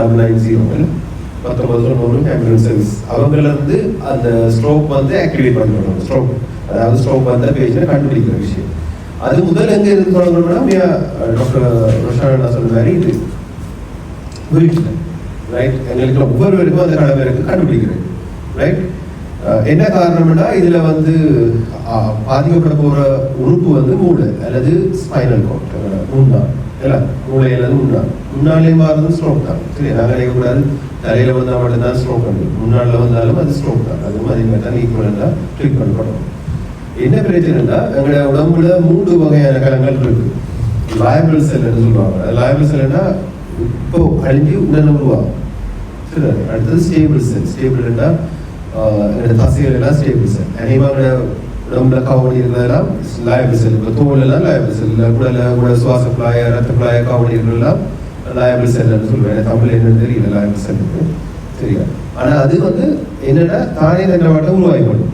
1990 1990 ambulance service அவங்கள இருந்து அந்த ஸ்ட்ரோக் வந்து ஆக்டிவேட் பண்ணுவாங்க. ஸ்ட்ரோக் அதாவது ஸ்ட்ரோக் வந்த பேஷண்ட் கண்டுபிடிக்கிற விஷயம். அது முதல் எங்க இருந்து தொடங்கணும்னா டாக்டர் ரோஷானா சொன்ன மாதிரி இது வீட்டில் ரைட். எங்களுக்கு ஒவ்வொருவருக்கும் அந்த கடமை இருக்கு கண்டுபிடிக்கிறேன் ரைட். என்ன காரணம்னா இதுல வந்து பாதிக்கப்பட போற உறுப்பு வந்து மூளை அல்லது ஸ்பைனல் கார்ட் முன்னாள் இல்லை மூளையில முன்னாலே மாறுறது ஸ்ட்ரோக் தான். சரி, நாங்கள் நினைக்கக்கூடாது தலையில வந்தால் மட்டும்தான் ஸ்ட்ரோக் பண்ணு, முன்னாடில் வந்தாலும் அது ஸ்ட்ரோக் தான். அதுவும் அதே மாதிரி தான் ஈக்குவலா ட்ரீட்மெண்ட் பண்ணணும். என்ன பிரச்சனைனா எங்களோட உடம்புல 3 வகையான கலங்கள் இருக்கு. லயபிள் செல்னு சொல்லுவாங்க. லயபிள் செல்னா இப்போ அழிஞ்சு உடனே உருவாகும். சரி, அடுத்தது ஸ்டேபிள் செல். ஸ்டேபிள்னா தசைகள் எல்லாம் ஸ்டேபிள் செல். அனைவரோட உடம்புல கவனி இருக்கிறதெல்லாம் லயபிள் செல். இப்போ தோல் எல்லாம் லயபிள் செல், கூட சுவாச குழாய ரத்த குழாய கவனி இருக்கிறதெல்லாம் லயபிள் செல்னு சொல்லுவேன். தமிழ் என்னன்னு தெரியல லயபிள் செல்லுக்கு, சரியா? ஆனால் அது வந்து என்னன்னா தானே தன்னை மட்டும் உருவாகிக்கணும்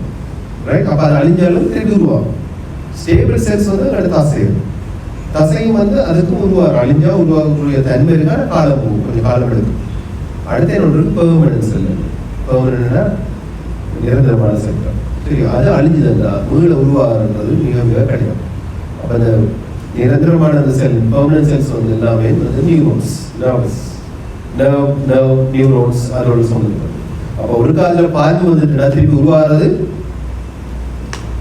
ரைட். அப்போ அது அழிஞ்சாலும் திருப்பி உருவாகும். ஸ்டேபிள் செல்ஸ் வந்து தசையும் வந்து அதுக்கும் உருவாகும். அழிஞ்சா உருவாகக்கூடிய தன்மை இருக்கா, காலம் போகும், கொஞ்சம் காலம் எடுக்கும். அடுத்த என்ன பெர்மனன்ட் செல். பெர்மனன்ட்னா நிரந்தரமான செல். சரி, அது அழிஞ்சுதுன்னா மீள உருவாகிறது மிக மிக கடினம். அப்போ அந்த நிரந்தரமான அந்த செல் பெர்மனன்ட் செல்ஸ் வந்து எல்லாமே வந்து நியூரோன்ஸ், நர்வ் நியூரோன்ஸ் அதோட சொன்னது. அப்போ ஒரு காலத்தில் பாதிப்பு வந்துட்டுனா திருப்பி உருவாகிறது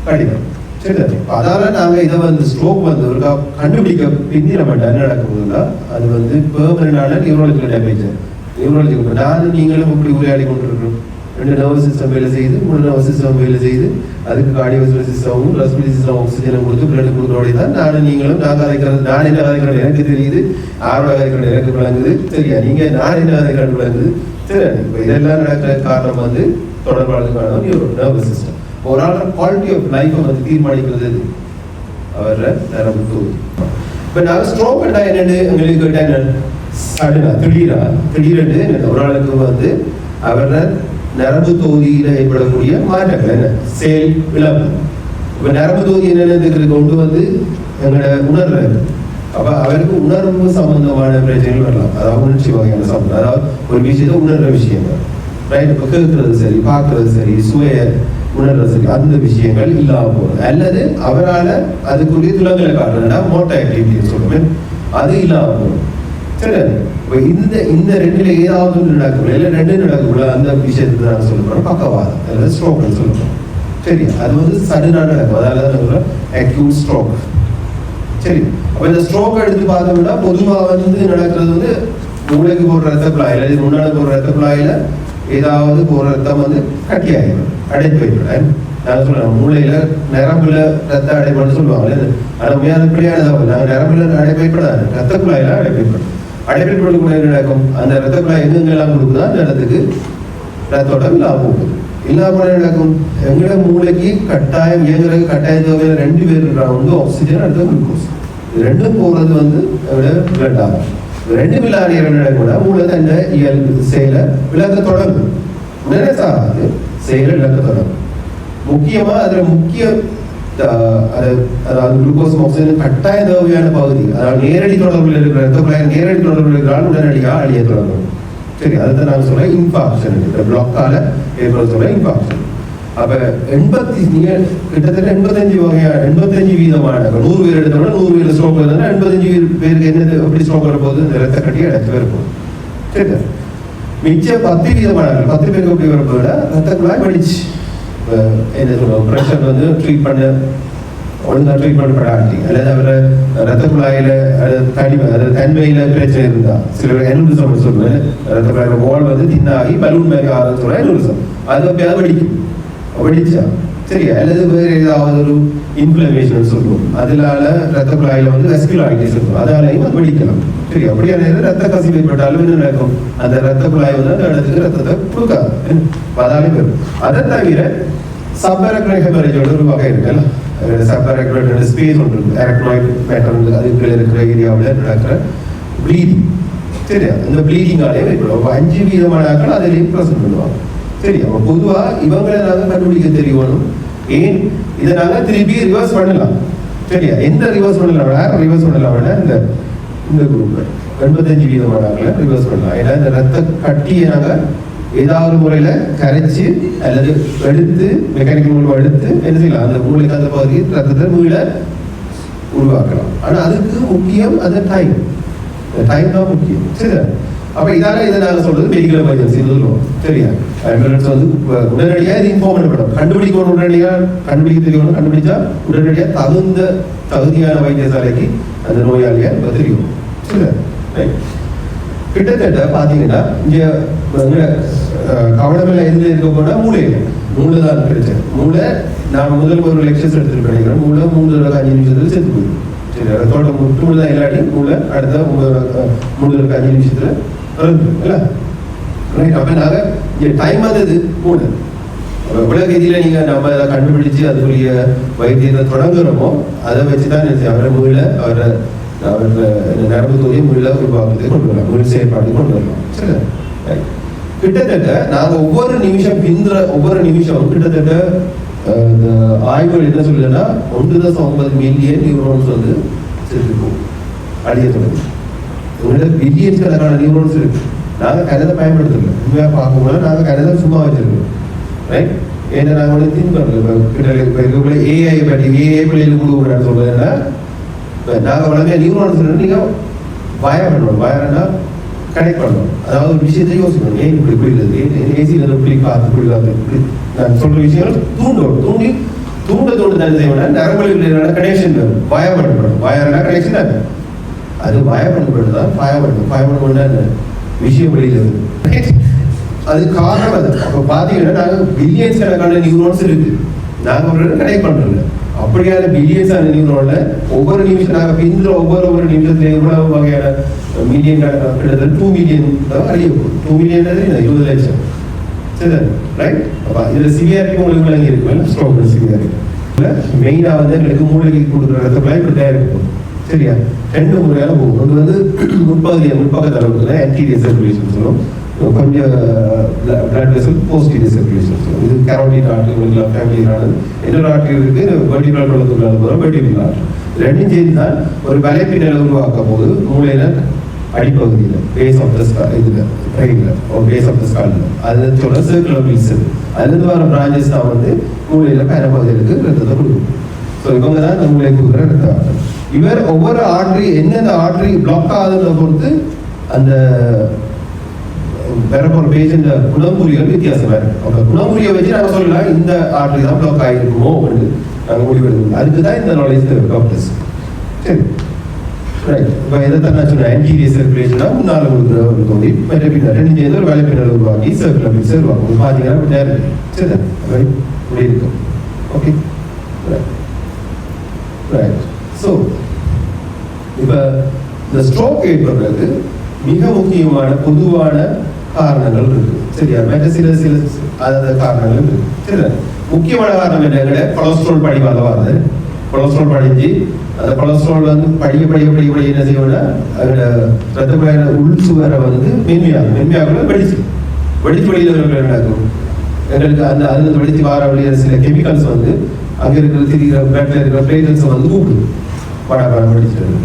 கடினம். சரி, அதால நாங்கள் இதை வந்து ஸ்ட்ரோக் வந்து ஒரு கண்டுபிடிக்க பிந்தி நம்ம என்ன நடக்கும்போதுன்னா அது வந்து பெர்மனண்டான நியூரலஜிக்கல் டேமேஜ். நியூரலஜிக்கல் நானும் நீங்களும் இப்படி உரையாடி கொண்டிருக்கிறோம். 2 நர்வஸ் சிஸ்டம் வேலை செய்யுது, 3 நர்வஸ் சிஸ்டம் வேலை செய்யுது. அதுக்கு கார்டியோவாஸ்குலர் சிஸ்டமும் ரெஸ்பிரேட்டரி சிஸ்டம் ஆக்சிஜனை கொடுத்து பிளட் கொடுக்குறோடைய தான் நானும் நீங்களும் நாங்கள் அதைக்கிறது. நான் என்ன அதைக்கிறது எனக்கு தெரியுது, ஆர்வம் அதைக்கிறது எனக்கு விளங்குது, சரியா? நீங்கள் நான் என்ன அதைக்கிறது விளங்குது, சரி. இப்போ இதெல்லாம் நடக்கிற காரணம் வந்து தொடர்பாளருக்கான நர்வஸ் சிஸ்டம். ஒரு ஆளோட குவாலிட்டி ஆஃப் லைஃப்பை வந்து தீர்மானிக்கிறது அவர நரம்பு தொகுதி. இப்போ நாங்கள் ஸ்ட்ரோக் பண்ணா என்னென்னு எங்களுக்கு கேட்டாங்க. சடனா திடீரென்று ஒரு ஆளுக்கு வந்து அவர நரம்பு தொகுதியில் ஏற்படக்கூடிய மாற்றங்கள் என்ன, செயல் இழப்பு. இப்போ நரம்பு தொகுதி என்னென்ன கொண்டு வந்து எங்களோட உணர்வு. அப்போ அவருக்கு உணர்வு சம்பந்தமான பிரச்சனைகள் வரலாம். அதாவது உணர்ச்சி வகையான சம்பந்தம், அதாவது ஒரு விஷயத்தை உணர்ற விஷயங்கள் ரைட். இப்போ கேட்கறது சரி, பார்க்கறது சரி, சுய உணர்றது சரி, அந்த விஷயங்கள் இல்லாமல் போகிறது. அல்லது அவரால் அதுக்குரிய துலங்களை காட்டுறதுனா மோட்டோ ஆக்டிவிட்டின்னு சொல்லுவேன், அது இல்லாமல் போகும். சரி, இப்போ இந்த ரெண்டுல ஏதாவது ஒன்று நடக்கக்கூடாது, இல்லை 2 நடக்கக்கூடாது. அந்த விஷயத்துக்கு நாங்கள் சொல்லுறோம் பக்கவாதம் அல்லது ஸ்ட்ரோக்னு சொல்லுறோம். சரி, அது வந்து சடனாக நடக்கும். அதால தான் சொல்கிறோம் அக்யூட் ஸ்ட்ரோக். சரி, அப்போ இந்த ஸ்ட்ரோக் எடுத்து பார்த்தோம்னா பொதுவாக வந்து நடக்கிறது வந்து மூளைக்கு போடுற ரத்த குழாயில் அல்லது முன்னாடி போடுற ரத்த குழாயில் ஏதாவது போடுற ரத்தம் வந்து கட்டியாகிடும், அடைப்பு ஏற்படும். நாங்கள் சொல்லுவோம் மூளையில நரம்புல ரத்த அடைப்புன்னு சொல்லுவாங்க. ஆனால் உண்மையான பிள்ளையானதாக நாங்கள் நரம்புல அடைப்பு ஏற்படாது, ரத்த குழாயில அடைப்பு ஏற்படும். அடைப்பில் நடக்கும் அந்த ரத்த குழாய் எங்கெங்கெல்லாம் கொடுக்குதோ அந்த இடத்துக்கு ரத்தோட்டம் இல்லாமல் போகுது. இல்லாமல் நடக்கும் எங்களோட மூளைக்கு கட்டாயம் இயங்குறது கட்டாயம் தேவையான 2 பேர் இருக்கிறாங்க. வந்து ஆக்சிஜன், அடுத்த குளுக்கோஸ். இது 2ம் போகிறது வந்து பிளட் ஆகும். 2 இல்லாத நடக்கூட மூளை தான் இயல்பு செயலை விளக்க தொடங்கும். உடனே சாராது செயலை விளக்க தொடங்கும். முக்கியமா அதுல முக்கிய அதாவது குளுக்கோஸ் ஆக்சிஜன் கட்டாய தேவையான பகுதி, அதாவது நேரடி தொடர்பில் இருக்கிற ரத்த குழாய் நேரடி தொடர்பில் இருக்கிறால் உடனடியாக அழிய தொடங்கும். சரி, அதுதான் நாங்கள் சொல்றேன் இன்ஃபாக்ஷன். இந்த பிளாக்கால ஏற்பட சொல்ற இன்ஃபாக்ஷன். அப்ப கிட்டத்தட்ட 85 வீதமான 100 பேர் எடுத்தோம்னா 100 பேர் ஸ்ட்ரோக் வருதுன்னா 85 பேருக்கு என்ன எப்படி ஸ்ட்ரோக் வர போகுது, இந்த ரத்த கட்டி அடைச்சு வரப்போகுது. சரி, மிச்சம் 10 வீதமான 10 பேருக்கு எப்படி வரப்போகுதுன்னா ரத்த குழாய் வெடிச்சு என்ன சொல்லுவோம் ப்ரெஷர் வந்து ட்ரீட் பண்ண ஒழுங்காக ட்ரீட்மெண்ட் பண்ணாட்டி அல்லது அவரை ரத்த குழாயில தன்மையில பிரச்சனை இருந்தா சில எனுரிசம் சொல்லுவேன். ரத்த குழாயில வால் வந்து தின்னாகி பலூன் மாதிரி ஆகிறது சொல்ல எனுரிசம், அது எப்பயாவது வெடிக்கும். வெடிச்சா சரி, அல்லது வேறு ஏதாவது ஒரு இன்ஃப்ளமேஷன் சொல்லுவோம், அதனால ரத்த குழாயில வந்து வெஸ்குலாரிட்டிஸ் இருக்கும், அதனாலையும் அது வெடிக்கலாம். சரி, அப்படியான ரத்த கசிவு ஏற்பட்டாலும் என்ன நடக்கும், அந்த ரத்த குழாய் வந்து அந்த இடத்துக்கு ரத்தத்தை கொடுக்காது, அதாலே வரும். அதை தவிர சப்அரக்னாய்ட் ஹெமரேஜோட ஒரு வகை இருக்குல்ல, சப்அரக்னாய்ட் ஸ்பேஸ் ஒன்று இருக்கு, அரக்னாய்ட் பேட்டர்ன் அதுக்குள்ள இருக்கிற ஏரியாவில் நடக்கிற ப்ளீடிங். சரியா, இந்த ப்ளீடிங்காலே ஏற்படும். 5 வீதமான ஆட்கள் அதிலேயும் ப்ரெசென்ட் பண்ணுவாங்க. சரி, அப்போ பொதுவாக இவங்களை நாங்கள் கண்டுபிடிக்க தெரியணும். ஏன் இதை நாங்கள் திருப்பி ரிவர்ஸ் பண்ணலாம். சரியா, எந்த ரிவர்ஸ் பண்ணலாம், ரிவர்ஸ் பண்ணலாம் இந்த குரூப்ல 85% ரிவர்ஸ் பண்ணலாம். ஏன்னா இந்த ரத்த கட்டியை நாங்கள் ஏதாவது முறையில் கரைச்சி அல்லது எடுத்து மெக்கானிக்கல் மூலம் எடுத்து என்ன செய்யலாம், அந்த மூளைக்கு அந்த பகுதியை ரத்தத்தை மீள உருவாக்கலாம். ஆனால் அதுக்கு முக்கியம் அந்த டைம் தான் முக்கியம். சரி, அப்போ இதால இதை நாங்கள் சொல்றது மெடிக்கல் எமர்ஜென்சி சொல்லுவோம். சரியா, ஆம்புலன்ஸ் வந்து உடனடியாக இது இன்ஃபார்ம் பண்ணப்படும். கண்டுபிடிக்கணும், உடனடியாக கண்டுபிடிக்க தெரியணும். கண்டுபிடிச்சா உடனடியாக தகுதியான வைத்தியசாலைக்கு அந்த நோயாளியை தெரியும். சரி, கிட்டத்தட்ட பார்த்தீங்கன்னா இங்கே கவனமில்லை எதில் இருக்க போனால் மூளை தான் பிரச்சனை. மூளை நான் முதல் ஒரு லெக்சர்ஸ் எடுத்துட்டு பண்ணிக்கிறேன். மூளை 3-5 நிமிஷத்துல செத்து போயிடும். சரி, அதோட மூளை தான் எல்லாத்தையும் மூளை அடுத்த 3-5 நிமிஷத்துல இல்லை. ரைட், அப்போ நாங்கள் இங்கே டைம் வந்தது மூளை உலக ரீதியில் நீங்கள் நம்ம அதை கண்டுபிடிச்சு அதுக்குரிய வைத்தியத்தை தொடங்குறோமோ அதை வச்சு தான் அவரை மூளை அவரை நரம்பு தொகையை முள்ள உருவாக்குறதை கொண்டு வரலாம், முள் செயற்பாடு கொண்டு வரலாம். சரி, கிட்டத்தட்ட நாங்கள் ஒவ்வொரு நிமிஷம் கிட்டத்தட்ட இந்த ஆய்வுகள் என்ன சொல்லுதுன்னா 1.9 மில்லியன் நியூரோன்ஸ் வந்து செத்துக்கும் அழிய தொடங்கும். உங்களோட பில்லியன்ஸ் கணக்கான நியூரோன்ஸ் இருக்கு. நாங்கள் கணிதம் பயன்படுத்தல, உண்மையாக பார்க்கும்போது நாங்கள் கணிதம் சும்மா வச்சிருக்கோம். ரைட், ஏன்னா நாங்கள் வந்து திங்க் பண்ணல. கிட்ட ஏஐ பிள்ளைகள் கொடுக்குறான்னு சொல்றதுன்னா நாங்கள் வளர்ந்த நியூரான்ஸ் நீங்கள் வயர் பண்ணணும். வயர்னா கனெக்ட் பண்ணணும். அதாவது ஒரு விஷயத்தை யோசிக்கணும். ஏன் இப்படி புரியுது, ஏசியில் இப்படி காத்து இப்படி நான் சொல்ற விஷயங்கள் தூண்டு தான் செய்யணும்னா நரம்புகளுக்கு கனெக்ஷன் வேணும். வயர் பண்ணணும். வயர்னா கனெக்ஷன் தான் அது வயர் பண்ணப்பட்டு தான் ஃபயர் பண்ண விஷயம் வெளியில் வருது. அது காரணம் அது. அப்போ பார்த்தீங்கன்னா நாங்கள் பில்லியன்ஸ் கணக்கான நியூரான்ஸ் இருக்கு, நாங்கள் கனெக்ட் பண்ணுறோம். அப்படியான பில்லியன்ஸ் ஆன நியூரோன்ல ஒவ்வொரு நிமிஷம் நாங்கள் பிந்துற ஒவ்வொரு நிமிஷத்துல எவ்வளவு வகையான மில்லியன் கிட்டத்தட்ட 2 மில்லியன் தான் அழிய போகும். 2 மில்லியன் 20 லட்சம். சரி, ரைட். அப்போ இதில் சிவியாரிட்டி உங்களுக்கு விளங்கி இருக்கும். ஸ்ட்ரோக் சிவியாரிட்டி மெயினாக வந்து எங்களுக்கு மூளைக்கு கொடுக்குற ரத்தப்பெல்லாம் இப்படி தயாரிக்கும். சரியா, 2 முறையால போகும். ஒன்று வந்து முற்பக்கத்து அளவுக்கு ஆன்டீரியர் சர்க்குலேஷன் சொல்லும், கொஞ்சம் பிளட் வெசல் போஸ்டீரியர் சர்க்குலேஷன் சொல்லும். இது கரோட்டிட் ஆர்டரி ஃபேமிலியான இன்னொரு ஆர்டரி இருக்கு, வெர்டிபிரல் வளர்த்துள்ள போகிறோம் வெர்டிபிரல் ஆர்டரி. ரெண்டும் சேர்ந்து தான் ஒரு வலைப்பின்னல் உருவாக்கும் போது மூளையில அடிப்பகுதியில் பேஸ் ஆஃப் த ஸ்கால் இதில் ட்ரெயினில் ஒரு பேஸ் ஆஃப் த ஸ்காலில் அது சொல்ல சர்க்குலர் வீல்ஸ் அதுலேருந்து வர பிரான்ச்சஸ் தான் வந்து மூளையில் பயணப்பகுதிகளுக்கு ரத்தத்தை கொடுக்கும். ஸோ இவங்க தான் இந்த மூளை கொடுக்குற ரத்த ஆர்டரி. இவர் ஒவ்வொரு ஆர்டரி எந்தெந்த ஆர்டரி பிளாக் ஆகுதுன்றதை பொறுத்து அந்த வேற ஒரு பேஷண்ட் குணமுறிகள் வித்தியாசமா இருக்கு. அந்த குணமுறியை வச்சு நாங்கள் சொல்லலாம் இந்த ஆர்டரி தான் பிளாக் ஆகிருக்குமோ அப்படின்னு நாங்கள் முடிவெடுக்கணும். அதுக்கு தான் இந்த நாலேஜ் தேவை டாக்டர்ஸ். சரி, ரைட். இப்போ எதை தான் நான் சொன்னேன், ஆன்டீரியர் சர்க்குலேஷனா முன்னால் கொடுக்குற ஒரு தொகுதி மற்ற பின்னர் ரெண்டு சேர்ந்து ஒரு வேலை பின்னர் உருவாக்கி சர்க்குலர் பிக்ஸ் உருவாக்கும். பார்த்தீங்கன்னா டேரக்ட். சரி, ரைட், இப்படி இருக்கும். Okay, right. ஸோ இப்போ இந்த ஸ்ட்ரோக் ஏற்படுறதுக்கு மிக முக்கியமான பொதுவான காரணங்கள் இருக்கு. சரியா, மற்ற சில அதாவது காரணங்கள் இருக்கு. சரி, முக்கியமான காரணம் என்ன, கொலஸ்ட்ரால் படிவாக வருது. கொலஸ்ட்ரால் படிஞ்சு அந்த கொலஸ்ட்ரால் வந்து படிக்க என்ன செய்யணும்னா அதோட ரத்த குழாயில உள் சுவரை வந்து மென்மையாக வெடிச்சு வெளியில் நடக்கும். எங்களுக்கு அந்த அதுல வெடிச்சு வர வழிய சில கெமிக்கல்ஸ் வந்து அங்க இருக்கிற திரிகிற பிளட்ல இருக்கிற பிளேட்லெட்ஸ் வந்து கூப்பிடுது படம் வெடிச்சது.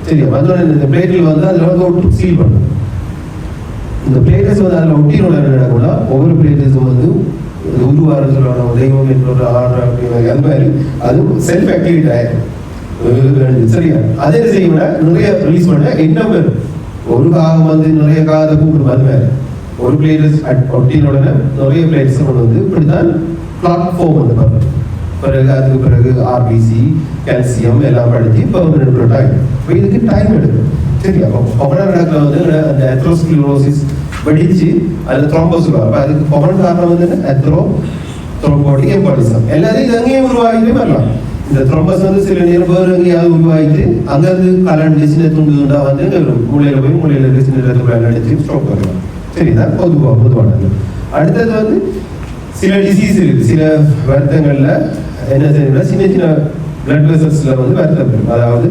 சரியா, அதோட இந்த பிளேட்டில் வந்து அதில் வந்து ஒட்டு சீல் பண்ணும். இந்த பிளேட்டஸ் வந்து அதில் ஒட்டினோட என்ன நடக்கும்னா ஒவ்வொரு பிளேட்டஸும் வந்து உருவார சொல்லணும் தெய்வம் என்னோட ஆர்டர் அப்படி அந்த மாதிரி அது செல்ஃப் ஆக்டிவேட் ஆயிடும். சரியா, அதே செய்யணும்னா நிறைய ரிலீஸ் பண்ண என்ன வரும், ஒரு காகம் வந்து நிறைய காகத்தை கூப்பிடும். அது மாதிரி ஒரு பிளேட்டஸ் ஒட்டினோட நிறைய பிளேட்ஸ் கொண்டு வந்து இப்படித்தான் கிளாக் ஃபோம் வந்து பண்ணுறோம். பிறகு அதுக்கு பிறகு ஆர்பிசி கால்சியம் எல்லாம் படிச்சு பெர்மனன்ட் ப்ரோட்டாக்ட். இப்போ இதுக்கு டைம் எடுக்கும். சரி, அப்போ கொமனர் நடக்கிற வந்து அந்த அத்ரோஸ்க்ளரோசிஸ் வெடிச்சு அதில் த்ரோம்போஸ் வரும். அப்போ அதுக்கு கொமன் காரணம் வந்து த்ரோம்போட்டிக் எம்பாலிசம். எல்லாத்தையும் இது அங்கேயும் உருவாகிட்டே வரலாம். இந்த த்ரோம்பஸ் வந்து சில நேரம் வேறு எங்கேயாவது உருவாகிட்டு அங்கேருந்து கலண்டு சின்ன துண்டுண்டா வந்து மூளையில் போய் மூளையில் இருக்க சின்ன ரத்தம் அடிச்சு ஸ்ட்ரோக் வரலாம். சரிதான் பொதுவானது. அடுத்தது வந்து சில டிசீஸ் இருக்கு, சில வருத்தங்கள்ல என்ன செய்யணும்னா சின்ன பிளட் வெசல்ஸ்ல வந்து வருத்தம் இருக்கும். அதாவது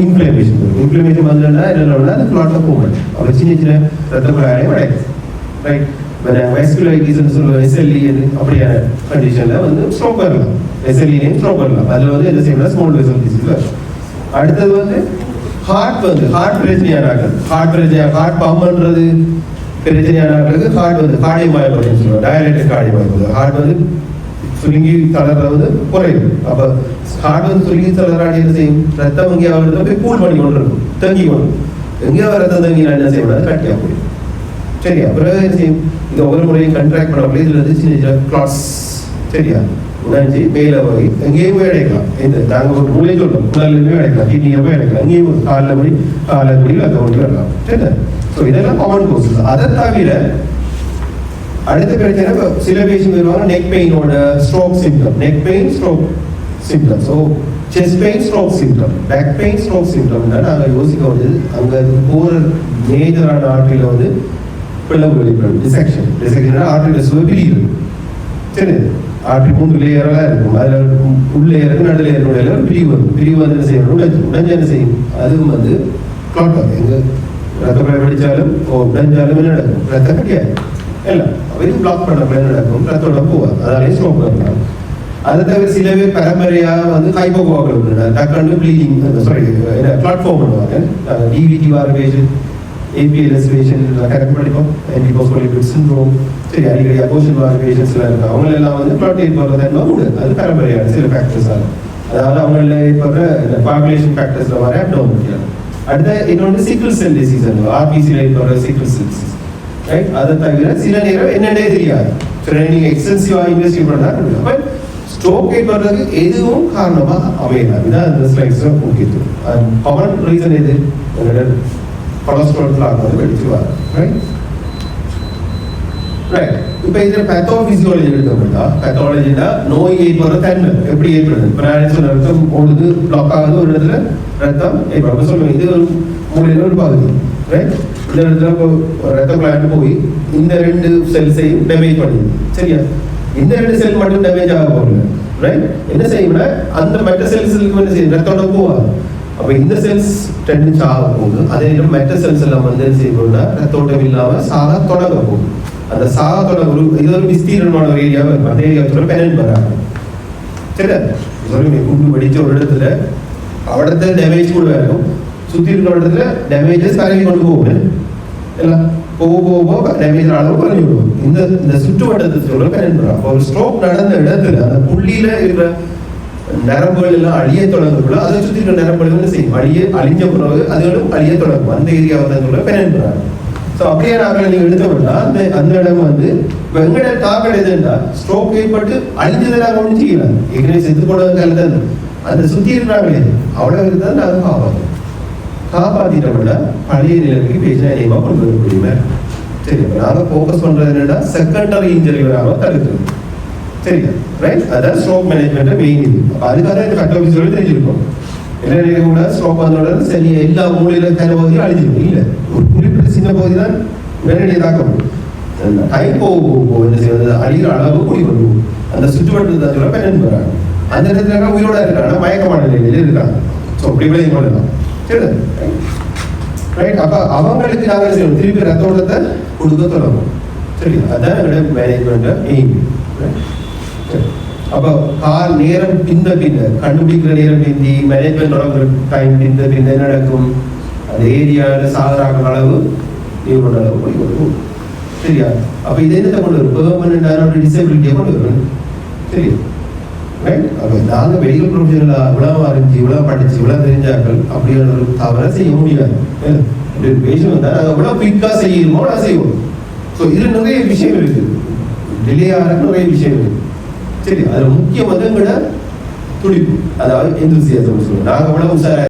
இன்ஃப்ளமேஷன் இருக்கும். இன்ஃப்ளமேஷன் வந்ததுன்னா என்னன்னா அந்த கிளாட்ல போக மாட்டேன். அவர் சின்ன ரத்த குழாயை அடைக்கும். ரைட், வெஸ்குலைட்டிஸ் சொல்லுவோம், எஸ்எல்இ அப்படியான கண்டிஷன்ல வந்து ஸ்ட்ரோக் வரலாம். எஸ்எல்இ ஸ்ட்ரோக் வரலாம். அதுல வந்து என்ன செய்யணும்னா ஸ்மால் வெசல் டிசீஸ் வரும். அடுத்தது வந்து ஹார்ட் பிரச்சனையானாக்கள், ஹார்ட் பம்புன்றது பிரச்சனையானாக்களுக்கு கார்டியோமயோபதின்னு சொல்லுவோம், டயலேட்டட் கார்டியோமயோபதி. ஹார்ட் சுருங்கி தளர்றது குறையும். அப்ப ஹார்ட் சுருங்கி தளராடி என்ன செய்யும், ரத்தம் எங்கேயாவது போய் கூல் பண்ணி கொண்டு இருக்கும், தங்கி கொண்டு. எங்கேயாவது ரத்தம் தங்கி என்ன செய்யக்கூடாது, கட்டியா போயிடும். சரியா? பிறகு என்ன செய்யும், இது ஒவ்வொரு முறையும் கண்ட்ராக்ட் பண்ண இதுல இருந்து சின்ன சின்ன கிளாஸ், சரியா, உணர்ச்சி மேல போய் எங்கேயும் போய் அடைக்கலாம். இந்த நாங்கள் ஒரு மூலையை சொல்றோம், குடல்ல போய் அடைக்கலாம், கிட்னியை போய் அடைக்கலாம், எங்கேயும் காலில் போய் காலை போய் அதை கொண்டு வரலாம். சரி, ஸோ இதெல்லாம் காமன் கோர்ஸ். அதை தவிர அடுத்த பிரச்சனை சில பேஷண்ட் வருவாங்க நெக் பெயினோட stroke symptom, neck pain stroke symptom. So chest pain stroke symptom, back pain stroke சிம்டம்னா நாங்கள் யோசிக்க வேண்டியது அங்கே போகிற மேஜரான ஆர்டரியில் பிளவு வெளிப்படும், டிசெக்ஷன் ஆர்டரியில் சுவபிரியுது. சரி, ஆர்டரி 3 லேயரெல்லாம் இருக்கும், அதில் உள் லேயருக்கு நடு லேயருக்கு பிரிவு வந்து என்ன செய்யணும், உடஞ்சு என்ன செய்யும், அதுவும் கிளாட் ஆகும். எங்கே ரத்தப்பை வெடிச்சாலும் உடஞ்சாலும் என்ன நடக்கும், ரத்தம் கட்டியாது இல்லை, அவையும் பிளாக் பண்ண என்ன நடக்கும், ரத்தோட போவாது, அதனாலே ஸ்ட்ரோக் பண்ணலாம். அதை தவிர சில பேர் பரம்பரையாக ஹைப்போகோகுலர் டக்குன்னு ப்ளீடிங், சாரி பிளாட்ஃபார்ம் பண்ணுவாங்க. டிவிடி வார்வேஷன், ஏபிஎல்எஸ் பேஷன் கரெக்ட் படிப்போம், ஆன்டிபாஸ்போலிபிட் சிண்ட்ரோம், சரி, அடிக்கடி அபோஷன் பேஷன்ஸ்லாம் இருக்கும். அவங்களெல்லாம் ப்ரோட்டீன் போடுறது உண்டு, அது பரம்பரையான சில ஃபேக்டர்ஸ் ஆகும். அதாவது அவங்கள இப்போ பாப்புலேஷன் ஃபேக்டர்ஸில் வர அப்டோமினியல். அடுத்த இன்னொன்று சிக்கிள் செல் டிசீஸ், ஆர்பிசியில் இருக்கிற சிக்கிள் செல் டிசீஸ், ரைட்? அதை தவிர சில நேரம் என்னென்னே தெரியாது, சில நீங்கள் எக்ஸ்டென்சிவாக இன்வெஸ்டிகேட் பண்ணால் பட் ஸ்ட்ரோக் ஏற்படுறதுக்கு எதுவும் காரணமாக அமையலாம். இதுதான் இந்த ஸ்லைட்ஸில் முக்கியத்துவம். காமன் ரீசன் எது, கொலஸ்ட்ரால் பிளாக் வெடிச்சுவார், ரைட்? ரைட். இப்போ இதில் பேத்தோபிசியாலஜி எடுத்தோம்னா, பேத்தாலஜினா நோய் ஏற்படுற தன்மை எப்படி ஏற்படுது. இப்போ நான் சொன்ன ரத்தம் ஓடுது, பிளாக் ஆகுது, ஒரு இடத்துல ரத்தம் ஏற்படும் சொல்லுவேன். இது ஒரு மூலையில் ஒரு பகுதி, ரைட்? இந்த இடத்துல ரத்த பிளான் போய் இந்த 2 செல்ஸையும் டேமேஜ் பண்ணுது, சரியா? இந்த 2 செல் மட்டும் டேமேஜ் ஆக போகல, ரைட்? என்ன செய்யும்னா அந்த மற்ற செல்ஸுக்கு என்ன செய்யும், ரத்தோட போவாது. அப்போ இந்த செல்ஸ் டென்னு சாக போகுது, அதே நேரம் மற்ற செல்ஸ் எல்லாம் என்ன செய்யணும்னா ரத்தோட்டம் இல்லாமல் சாக தொடங்க போகுது. அந்த சாக தொடங்க இது ஒரு விஸ்தீரணமான ஒரு ஏரியாவை இருக்கும், அந்த ஏரியாவில் பெனன் வராங்க. சரி, குண்டு வெடிச்ச ஒரு இடத்துல அவடத்துல டேமேஜ் கூட இருக்கும், சுற்றி இருக்கிற இடத்துல டேமேஜஸ் பரவி கொண்டு போகும், எல்லாம் போக டேமேஜ் அளவு குறைஞ்சி விடுவோம். இந்த சுற்று வட்டத்தை சொல்ல பெனன் வராங்க. ஒரு ஸ்ட்ரோக் நடந்த இடத்துல அந்த புள்ளியில இருக்கிற நரம்புகள் எல்லாம் அழிய தொடங்கக்குள்ள அதை சுற்றி இருக்கிற நரம்புகள் செய்யும், அழிஞ்ச பிறகு அதுகளும் அழிய தொடங்கும். அந்த ஏரியாவை சொல்ல பெனன் வராங்க. ஸோ அப்படியே நாங்கள் நீங்கள் எடுத்தோம்னா அந்த இடம் எங்கட தாக்கல் எதுன்னா ஸ்ட்ரோக் ஏற்பட்டு அழிஞ்சதை நாங்கள் ஒன்றும் செய்யலாம், ஏற்கனவே செத்து போனது தான் அந்த சுற்றி இருக்கிறாங்களே அவ்வளோ இருந்தால் நாங்கள் காப்பாற்றிட்டோம்னா பழைய நிலைமைக்கு பேசினா நினைவாக கொண்டு வர முடியுமே. சரி, இப்போ நாங்கள் ஃபோக்கஸ் பண்ணுறது என்னன்னா செகண்டரி இன்ஜரி வராமல் தடுக்கணும், சரியா? ரைட்? அதான் ஸ்ட்ரோக் மேனேஜ்மெண்ட் மெயின். இது அப்போ அதுக்காக இந்த பேத்தோபிசியாலஜி தெரிஞ்சிருக்கோம். என்ன கூட ஸ்ட்ரோக் வந்தோட சரி எல்லா மூலையிலும் கன பகுதியும் அழிஞ்சிருக்கும், இல்லை ஒரு குறிப்பிட்ட சின்ன பகுதி தான் நேரடியாக தாக்க முடியும். டைம் போக என்ன செய்வது, அழிகிற அளவு கூடி கொண்டு அந்த சுற்றுவட்டத்தில் பெண் வராங்க. அந்த இடத்துல உயிரோட இருக்காங்க, மயக்கமான நிலையில இருக்காங்க. ஸோ அப்படி விளையும் கொள்ளலாம், சரி, ரைட்? அப்போ அவங்களுக்கு நாங்கள் செய்யணும், திருப்பி ரத்தோட்டத்தை கொடுக்க தொடங்கும், சரி? அதான் எங்களோட மேனேஜ்மெண்ட் எய்ம். சரி, அப்போ நேரம் பின்ன கண்டுபிடிக்கிற நேரம் பிந்தி மேனேஜ்மெண்ட் தொடங்குற டைம் பின்ன என்ன நடக்கும், அந்த ஏரியாவில் சாதராக அளவு நியூரோட அளவு போய் வரும், சரியா? அப்போ இது என்னத்தை கொண்டு வரும், பெர்மனண்டான ஒரு டிசபிலிட்டியை கொண்டு வரும், சரியா? ரைட்? அப்போ நாங்கள் மெடிக்கல் ப்ரொஃபஷனலாக இவ்வளோ அறிஞ்சு இவ்வளோ படிச்சு இவ்வளோ தெரிஞ்சாக்கள் அப்படியான ஒரு தவறை செய்ய முடியாது. அப்படி ஒரு பேஷண்ட் வந்தால் நாங்கள் எவ்வளோ குயிக்காக செய்யணுமோ நான் செய்வோம். ஸோ இதில் நிறைய விஷயம் இருக்குது, டிலே ஆகிற நிறைய விஷயம் இருக்குது, சரி? அதில் முக்கியம் எங்களோட துடிப்பு, அதாவது எந்தூசியாசம் சொல்லுவோம். நாங்கள் எவ்வளோ உஷாராக